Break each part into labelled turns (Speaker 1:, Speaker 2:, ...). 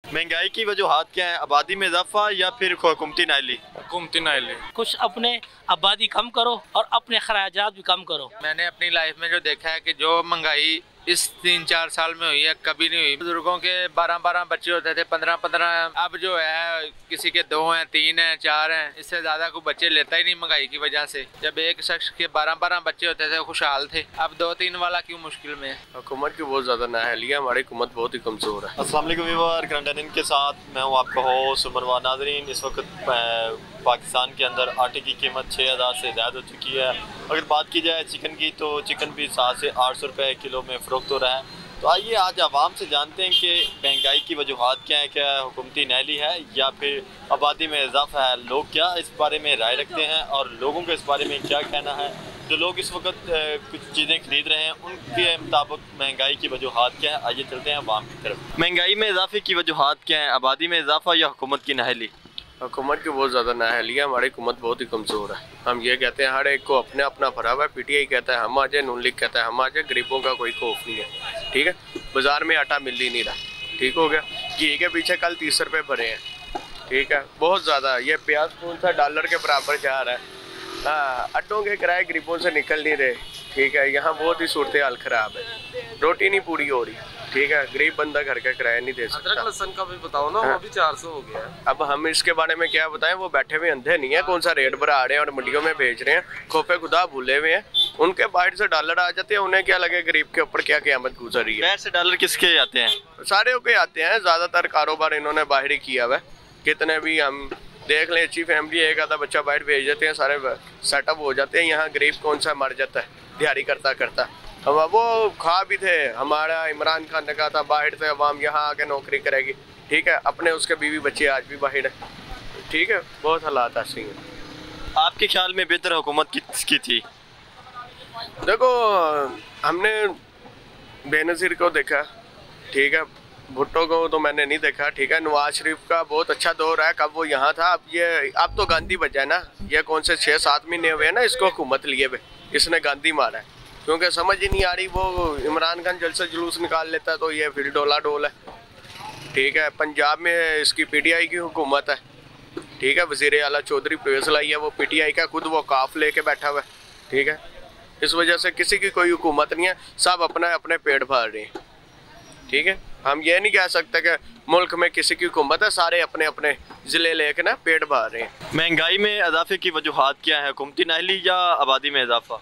Speaker 1: महंगाई की वजूहात क्या है? आबादी में इजाफा या फिर हुकूमती नाइली?
Speaker 2: हुकूमती नाइली।
Speaker 3: कुछ अपने आबादी कम करो और अपने खराजात भी कम करो।
Speaker 2: मैंने अपनी लाइफ में जो देखा है कि जो महंगाई इस 3-4 साल में हुई है कभी नहीं हुई। बुजुर्गों के 12-12 बच्चे होते थे, 15-15, अब जो है किसी के 2 हैं, 3 हैं, 4 हैं, इससे ज्यादा कोई बच्चे लेता ही नहीं महंगाई की वजह से। जब एक शख्स के 12-12 बच्चे होते थे खुशहाल थे, अब 2-3 वाला क्यों मुश्किल में है।
Speaker 4: हुकूमत की बहुत ज्यादा नाअहली है, हमारी हुकूमत बहुत ही कमजोर है।
Speaker 1: अस्सलाम वालेकुम व्यूअर, करंट के साथ मैं हूँ आपका होस्ट उमरवान। नाज़रीन, इस वक्त पाकिस्तान के अंदर आटे की कीमत 6000 से ज़्यादा हो चुकी है। अगर बात की जाए चिकन की तो चिकन भी 700 से 800 रुपये किलो में फ़रोख्त हो रहा है। तो आइए आज आवाम से जानते हैं कि महंगाई की वजूहात क्या है, क्या हुकूमती नाइली है या फिर आबादी में इजाफा है। लोग क्या इस बारे में राय रखते हैं और लोगों को इस बारे में क्या कहना है। जो लोग इस वक्त कुछ चीज़ें खरीद रहे हैं उनके मुताबिक महंगाई की वजूहात क्या है। आइए चलते हैं आवाम की तरफ। महंगाई में इजाफे की वजूहात क्या है? आबादी में इजाफा या हुकूमत की नाइली?
Speaker 4: हुकूमत की बहुत ज़्यादा नाअहली है, हमारी हुकूमत बहुत ही कमज़ोर है। हम ये कहते हैं हर एक को अपने अपना भरा हुआ है। PTI कहता है हम आ जाए, नून लीग कहता है हम आ जाए, गरीबों का कोई खौफ नहीं है। ठीक है, बाज़ार में आटा मिल ही नहीं रहा। ठीक हो गया, घी के पीछे कल 30 रुपये भरे हैं। ठीक है, बहुत ज़्यादा। ये प्याज कौन सा डॉलर के बराबर जा रहा है। हाँ, अड्डों के किराए गरीबों से निकल नहीं रहे। ठीक है, यहाँ बहुत ही सूरत हाल ख़राब है, रोटी नहीं पूरी हो रही। ठीक है, गरीब बंदा घर का किराया नहीं दे सकता।
Speaker 2: अदरक लहसुन का भी बताओ ना। हाँ। वो भी 400 हो गया है।
Speaker 4: अब हम इसके बारे में क्या बताएं, वो बैठे हुए अंधे नहीं है, कौन सा रेट बढ़ा रहे हैं और मंडियों में बेच रहे हैं। खोपे खुदा भूले हुए हैं, उनके बाहर से डॉलर आ जाते हैं, उन्हें क्या लगे गरीब के ऊपर क्या क़यामत गुजर रही है।
Speaker 1: बाहर से डॉलर किसके आते हैं?
Speaker 4: सारे के आते हैं, ज़्यादातर कारोबार इन्होंने बाहर ही किया हुआ है। कितने भी हम देख लें, अच्छी फैमिली एक आधा बच्चा बाहर भेज देते हैं, सारे सेटअप हो जाते हैं। यहाँ गरीब कौन सा मर जाता है दिहाड़ी करता करता। हम वो खा भी थे, हमारा इमरान खान ने कहा था बाहर से अवाम यहाँ आके नौकरी करेगी। ठीक है, अपने उसके बीवी बच्चे आज भी बाहर है। ठीक है, बहुत हालात ऐसे हैं।
Speaker 1: आपके ख्याल में बेहतर हुकूमत किसकी थी?
Speaker 4: देखो, हमने बेनज़ीर को देखा। ठीक है, भुट्टो को तो मैंने नहीं देखा। ठीक है, नवाज शरीफ का बहुत अच्छा दौर है, कब वो यहाँ था। अब तो गांधी बचा है ना। ये कौन से 6-7 महीने हुए हैं ना इसको हुकूमत लिए हुए, इसने गांधी मारा है। क्योंकि समझ ही नहीं आ रही, वो इमरान खान जल से जुलूस निकाल लेता है तो ये फिर डोला डोल है। ठीक है, पंजाब में इसकी PTI की हुकूमत है। ठीक है, वज़ीर आला चौधरी परवेज़ लाई है, वो PTI का, खुद वो काफ लेके बैठा हुआ है। ठीक है, इस वजह से किसी की कोई हुकूमत नहीं है, सब अपना अपने पेट भर रहे हैं। ठीक है, हम ये नहीं कह सकते कि मुल्क में किसी की हुकूमत है, सारे अपने अपने ज़िले लेके ना पेट भर रहे हैं।
Speaker 1: महंगाई में इजाफे की वजूहात क्या है? हुकूमती नाइली या आबादी में इजाफा?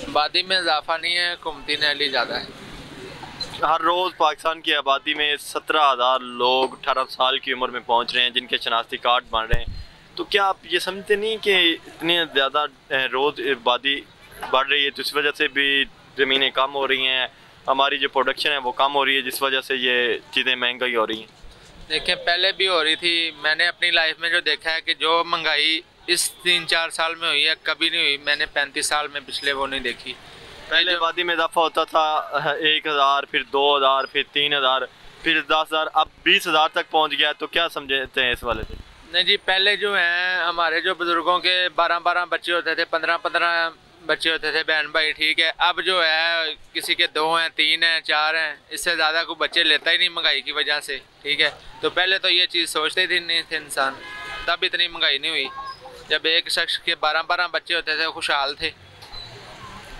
Speaker 2: आबादी में इजाफा नहीं है, हुकूमती नाइली ज़्यादा है।
Speaker 1: हर रोज़ पाकिस्तान की आबादी में 17,000 लोग 18 साल की उम्र में पहुंच रहे हैं जिनके शनाख्ती कार्ड बन रहे हैं। तो क्या आप ये समझते नहीं कि इतनी ज़्यादा रोज़ आबादी बढ़ रही है तो इस वजह से भी ज़मीनें कम हो रही हैं, हमारी जो प्रोडक्शन है वो कम हो रही है, जिस वजह से ये चीज़ें महंगाई हो रही हैं?
Speaker 2: देखिए, पहले भी हो रही थी। मैंने अपनी लाइफ में जो देखा है कि जो महंगाई इस 3-4 साल में हुई है कभी नहीं हुई। मैंने 35 साल में पिछले वो नहीं देखी।
Speaker 1: पहले आबादी में इजाफा होता था 1000, फिर 2000, फिर 3000, फिर 10,000, अब 20,000 तक पहुंच गया। तो क्या समझते हैं इस वाले से?
Speaker 2: नहीं जी, पहले जो हैं हमारे जो बुज़ुर्गों के 12-12 बच्चे होते थे, 15-15 बच्चे होते थे बहन भाई। ठीक है, अब जो है किसी के 2 हैं, 3 हैं, 4 हैं, इससे ज़्यादा कोई बच्चे लेता ही नहीं महंगाई की वजह से। ठीक है, तो पहले तो ये चीज़ सोचते ही नहीं थे इंसान, तब इतनी महंगाई नहीं हुई। जब एक शख्स के 12-12 बच्चे होते थे खुशहाल थे,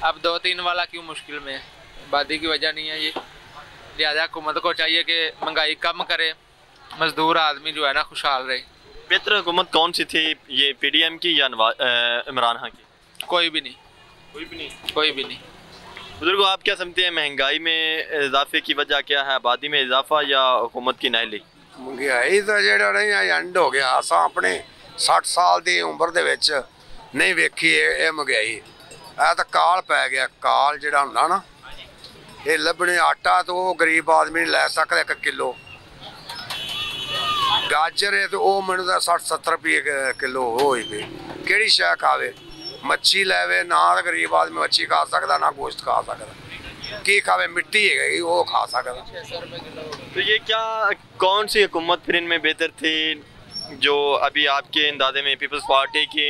Speaker 2: अब 2-3 वाला क्यों मुश्किल में है। आबादी की वजह नहीं है ये। लिहाजा हुकूमत को चाहिए कि महंगाई कम करे, मजदूर आदमी जो है ना खुशहाल रहे।
Speaker 1: बेहतर हुकूमत कौन सी थी, ये PDM की या इमरान खान की?
Speaker 2: कोई भी नहीं,
Speaker 1: कोई भी नहीं।
Speaker 2: कोई भी नहीं।
Speaker 1: बुजुर्गो, आप क्या समझते हैं महंगाई में इजाफे की वजह क्या है? आबादी में इजाफा या हुकूमत की नाइली?
Speaker 5: महंगाई तो ਜਿਹੜਾ ਨਹੀਂ ਐਂਡ ਹੋ ਗਿਆ। असां अपने 60 साल ਦੀ उम्र ਦੇ ਵਿੱਚ नहीं ਵੇਖੀ ਇਹ महंगाई। ਇਹ ਤਾਂ ਕਾਲ ਪੈ ਗਿਆ। ਕਾਲ ਜਿਹੜਾ ਹੁੰਦਾ ਨਾ, ਇਹ ਲੱਭਣੇ ਆਟਾ तो ਉਹ ਗਰੀਬ ਆਦਮੀ ਨਹੀਂ ਲੈ ਸਕਦਾ 1 ਕਿਲੋ। गाजर है तो वो मैंने 60-70 रुपये किलो होई पे। केड़ी शै खावे, मच्छी लैवे ना, गरीब आदमी मच्छी खा सकता ना गोश्त खा सकता। की खावे, मिट्टी है वो खा सकता।
Speaker 1: तो ये क्या कौन सी हुकूमत फिर इनमें बेहतर थी, जो अभी आपके अंदाजे में पीपल्स पार्टी की,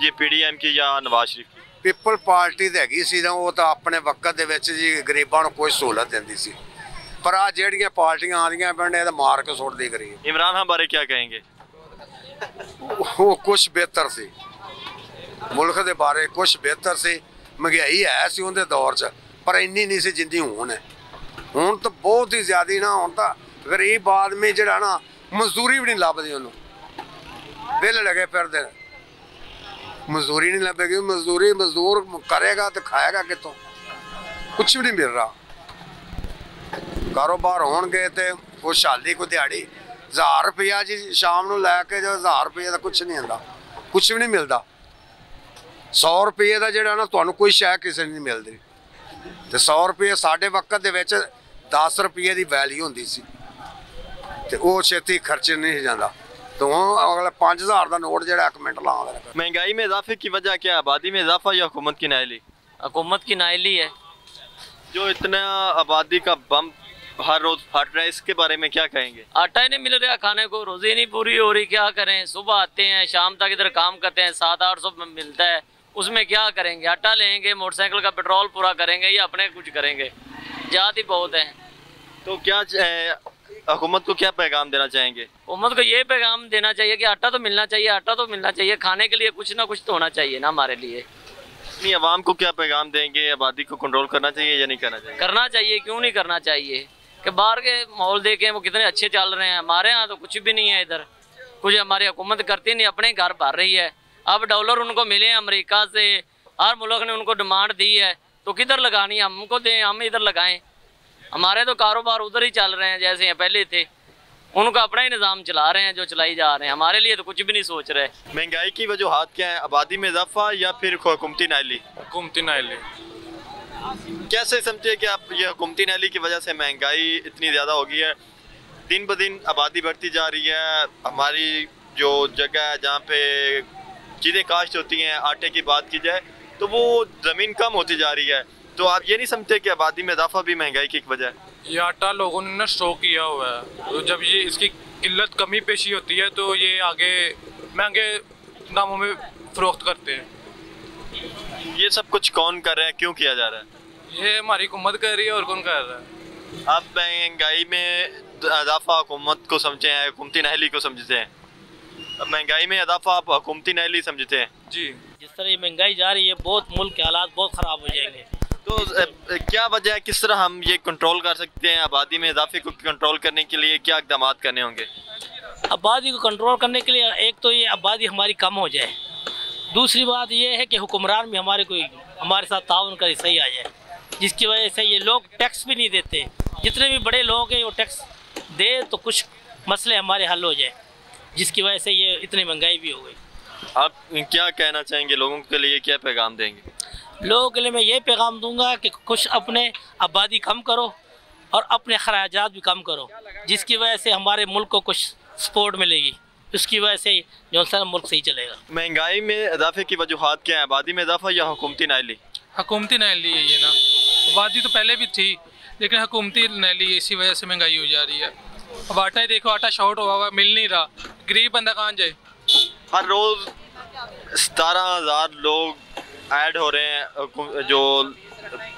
Speaker 1: ये PDM की या नवाज शरीफ की?
Speaker 5: पीपल पार्टी तो हैगी सी ना, वो तो अपने वक्त दे विच जी गरीबां नूं कोई सहूलत दिंदी सी। पर आ जेड़ियां पार्टियां आदियां पिंड मार के सुटदी गरीब।
Speaker 1: इमरान खान बारे क्या कहेंगे?
Speaker 5: वो कुछ बेहतर सी, मुल्क के बारे कुछ बेहतर सी। महंगाई है सी उहदे दौर च, पर इन्नी नहीं सी जिंदी हुण है। हुण तो बहुत ही ज्यादा ना, हुण तो गरीब आदमी जिहड़ा ना मजदूरी भी नहीं लभदी, उन्होंने बिल लगे फिरदे, मजदूरी नहीं लभेगी। मजदूरी मजदूर करेगा तो खाएगा कितों? कुछ भी नहीं मिल रहा। कारोबार होणगे तो खुशहाली को दिहाड़ी 1000 रुपया जी शाम को लैके जो 1000 रुपये का कुछ नहीं आता, कुछ भी नहीं मिलता। 100 रुपये का जोड़ा ना तुहानू कोई शै किसी नहीं मिलती। तो 100 रुपये साढ़े वक्त दे विच 10 रुपये की वैल्यू होंदी सी, ते वो छेती खर्च नहीं जाता। तो अगला 5000 का नोट जो 1 मिनट ला देना।
Speaker 1: महंगाई में इजाफे की वजह क्या है? आबादी में इजाफा या हुकूमत की नाअहली?
Speaker 6: हुकूमत की नाअहली है।
Speaker 1: जो इतना आबादी का बम हर रोज फट रहा है, इसके बारे में क्या कहेंगे?
Speaker 6: आटा ही नहीं मिल रहा खाने को, रोजी नहीं पूरी हो रही, क्या करें? सुबह आते हैं शाम तक इधर काम करते हैं, 700-800 मिलता है, उसमें क्या करेंगे? आटा लेंगे, मोटरसाइकिल का पेट्रोल पूरा करेंगे या अपने कुछ करेंगे? जात ही बहुत है।
Speaker 1: तो क्या हुकूमत को क्या पैगाम देना चाहेंगे?
Speaker 6: हुकूमत को ये पैगाम देना चाहिए कि आटा तो मिलना चाहिए, आटा तो मिलना चाहिए, खाने के लिए कुछ ना कुछ तो होना चाहिए ना हमारे लिए।
Speaker 1: अपनी आवाम को क्या पैगाम देंगे? आबादी को कंट्रोल करना चाहिए या नहीं करना चाहिए?
Speaker 6: करना चाहिए, क्यों नहीं करना चाहिए? कि बाहर के माहौल देखें वो कितने अच्छे चल रहे हैं, हमारे यहाँ तो कुछ भी नहीं है। इधर कुछ हमारी हुकूमत करती नहीं, अपने घर भर रही है। अब डॉलर उनको मिले हैं अमेरिका से, हर मुल्क ने उनको डिमांड दी है, तो किधर लगानी है? हमको दें, हम इधर लगाएं। हमारे तो कारोबार उधर ही चल रहे हैं जैसे हैं पहले थे, उनका अपना ही निज़ाम चला रहे हैं जो चलाई जा रहे हैं, हमारे लिए तो कुछ भी नहीं सोच रहे।
Speaker 1: महंगाई की वजूहात क्या है? आबादी में इजाफा या फिर हुकूमती नाअहली?
Speaker 7: हुकूमती नाअहली।
Speaker 1: कैसे समझे कि आप ये हुकूमती नाअहली की वजह से महंगाई इतनी ज़्यादा हो गई है? दिन ब दिन आबादी बढ़ती जा रही है, हमारी जो जगह है जहाँ पे चीज़ें काश्त होती हैं, आटे की बात की जाए तो वो ज़मीन कम होती जा रही है। तो आप ये नहीं समझते कि आबादी में इजाफा भी महंगाई की एक वजह है?
Speaker 7: ये आटा लोगों ने ना स्टॉक किया हुआ है, तो जब ये इसकी किल्लत कमी पेशी होती है तो ये आगे महंगे दामों में फरोख्त करते हैं।
Speaker 1: ये सब कुछ कौन कर रहा है, क्यों किया जा रहा है?
Speaker 7: ये हमारी हुकूमत कर रही है, और कौन कर रहा है?
Speaker 1: आप महंगाई में इजाफा हुकूमत को समझते हैं, हुकूमती नाअहली को समझते हैं? अब महंगाई में इजाफा आप हुकूमती नाअहली समझते हैं?
Speaker 7: जी।
Speaker 3: जिस तरह ये महंगाई जा रही है, बहुत मुल्क के हालात बहुत ख़राब हो जाएंगे।
Speaker 1: तो क्या वजह है, किस तरह हम ये कंट्रोल कर सकते हैं? आबादी में इजाफे को कंट्रोल करने के लिए क्या इक़दाम करने होंगे?
Speaker 3: आबादी को कंट्रोल करने के लिए एक तो ये आबादी हमारी कम हो जाए, दूसरी बात ये है कि हुक्मरान भी हमारे साथ ताउन कर सही आ जाए, जिसकी वजह से ये लोग टैक्स भी नहीं देते। जितने भी बड़े लोग हैं वो टैक्स दे तो कुछ मसले हमारे हल हो जाए, जिसकी वजह से ये इतनी महंगाई भी हो गई।
Speaker 1: आप क्या कहना चाहेंगे? लोगों के लिए क्या पैगाम देंगे?
Speaker 3: लोगों के लिए मैं ये पैगाम दूंगा कि कुछ अपने आबादी कम करो और अपने खराजात भी कम करो, जिसकी वजह से हमारे मुल्क को कुछ सपोर्ट मिलेगी, उसकी वजह से जो सारा मुल्क सही चलेगा।
Speaker 1: महंगाई में इजाफे की वजूहात क्या है? आबादी में इजाफा या हुकूमती नाअहली?
Speaker 7: हुकूमती नाअहली है ये ना, आबादी तो पहले भी थी लेकिन हुकूमती नाअहली इसी वजह से महंगाई हो जा रही है। अब आटा ही देखो, आटा शॉर्ट हुआ मिल नहीं रहा, गरीब बंदा कहाँ जाए?
Speaker 1: हर रोज़ 17,000 लोग ऐड हो रहे हैं जो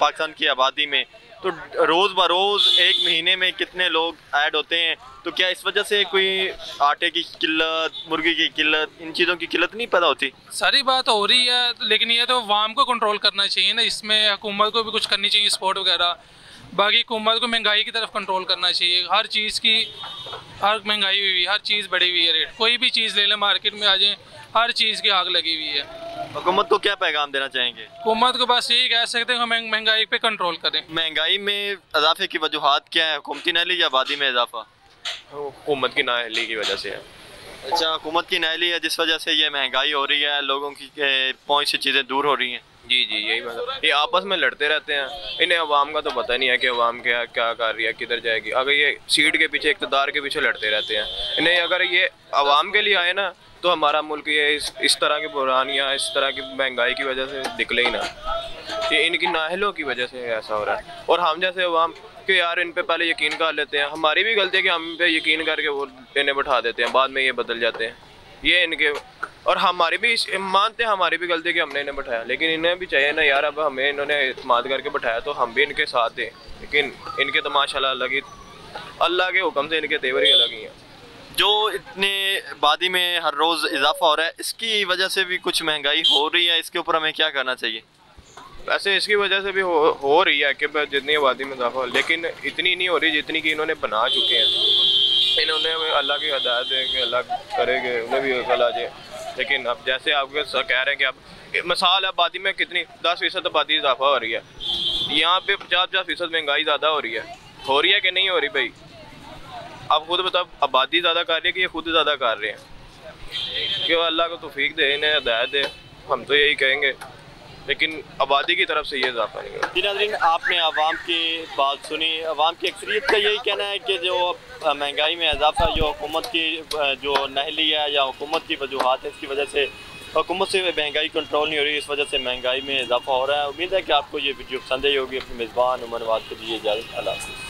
Speaker 1: पाकिस्तान की आबादी में, तो रोज़ ब रोज़ एक महीने में कितने लोग ऐड होते हैं? तो क्या इस वजह से कोई आटे की किल्लत, मुर्गी की किल्लत, इन चीज़ों की किल्लत नहीं पैदा होती?
Speaker 7: सारी बात हो रही है, लेकिन ये तो अवाम को कंट्रोल करना चाहिए ना, इसमें हुकूमत को भी कुछ करनी चाहिए, सपोर्ट वगैरह। बाकी हुकूमत को महंगाई की तरफ कंट्रोल करना चाहिए। हर चीज़ की हर महंगाई हुई है, हर चीज़ बढ़ी हुई है रेट, कोई भी चीज़ ले लें मार्केट में आ जाए, हर चीज़ की आग लगी हुई है।
Speaker 1: हुकूमत को क्या पैगाम देना चाहेंगे?
Speaker 7: हुकूमत को बस यही कह सकते हैं कि महंगाई पे कंट्रोल करें।
Speaker 1: महंगाई में इजाफे की वजूहात क्या है? हुकूमती नाअहली या आबादी में इजाफा?
Speaker 8: हुकूमत की नाअहली की वजह से है।
Speaker 1: अच्छा, हुकूमत की नाअहली है जिस वजह से ये महंगाई हो रही है, लोगों की पहुँच से चीज़ें दूर हो रही हैं।
Speaker 8: जी जी, यही बात है। ये आपस में लड़ते रहते हैं, इन्हें अवाम का तो पता नहीं है कि अवाम क्या क्या कर रही है, किधर जाएगी। अगर ये सीट के पीछे, इक़्तिदार के पीछे लड़ते रहते हैं, इन्हें अगर ये अवाम के लिए आए ना तो हमारा मुल्क ये इस तरह की बुरानियाँ, इस तरह की महंगाई की वजह से निकले ही ना। ये इनकी नाअहलों की वजह से ऐसा हो रहा है। और हम जैसे अवाम कि यार इन पे पहले यकीन कर लेते हैं, हमारी भी गलती है कि हम पे यकीन करके वो इन्हें बैठा देते हैं, बाद में ये बदल जाते हैं। ये इनके, और हमारी भी मानते हैं हमारी भी गलती कि हमने इन्हें बैठाया, लेकिन इन्हें भी चाहिए ना यार, अब हमें इन्होंने इत्मीनान करके बैठाया तो हम भी इनके साथ दें। लेकिन इनके तो माशाल्लाह अलग ही, अल्लाह के हुक्म से इनके तेवर ही अलग ही हैं।
Speaker 1: जो इतने आबादी में हर रोज़ इजाफा हो रहा है, इसकी वजह से भी कुछ महंगाई हो रही है, इसके ऊपर हमें क्या करना चाहिए?
Speaker 8: वैसे इसकी वजह से भी हो रही है कि जितनी आबादी में इजाफा हो, लेकिन इतनी नहीं हो रही जितनी कि इन्होंने बना चुके हैं। इन्होंने अल्लाह की हिदायत है कि अल्लाह करेंगे उन्हें भी अकल आ जाए। लेकिन अब जैसे आपके कह रहे हैं कि अब मिसाल है आबादी में कितनी 10% आबादी इजाफा हो रही है, यहाँ पे 50% महंगाई ज़्यादा हो रही है कि नहीं हो रही भाई? आप खुद बताओ, आबादी ज़्यादा कर रही है कि ये खुद ज़्यादा कर रहे हैं? कि अल्लाह को तौफीक दे, इन्हें हिदायत दे, हम तो यही कहेंगे। लेकिन आबादी की तरफ से ये इजाफा नहीं है।
Speaker 1: जी नाज़रीन, आपने आवाम की बात सुनी। आवाम की अक्सरियत का यही कहना है कि जो महंगाई में इजाफा जो हुकूमत की जो नहली है या हुकूमत की वजूहात है, इसकी वजह से हुकूमत से महंगाई कंट्रोल नहीं हो रही, इस वजह से महंगाई में इजाफा हो रहा है। उम्मीद है कि आपको ये वीडियो पसंद आई होगी। अपने मेज़बान उमर नवाज़ को दीजिए इजाज़त। अल्लाह हाफ़िज़।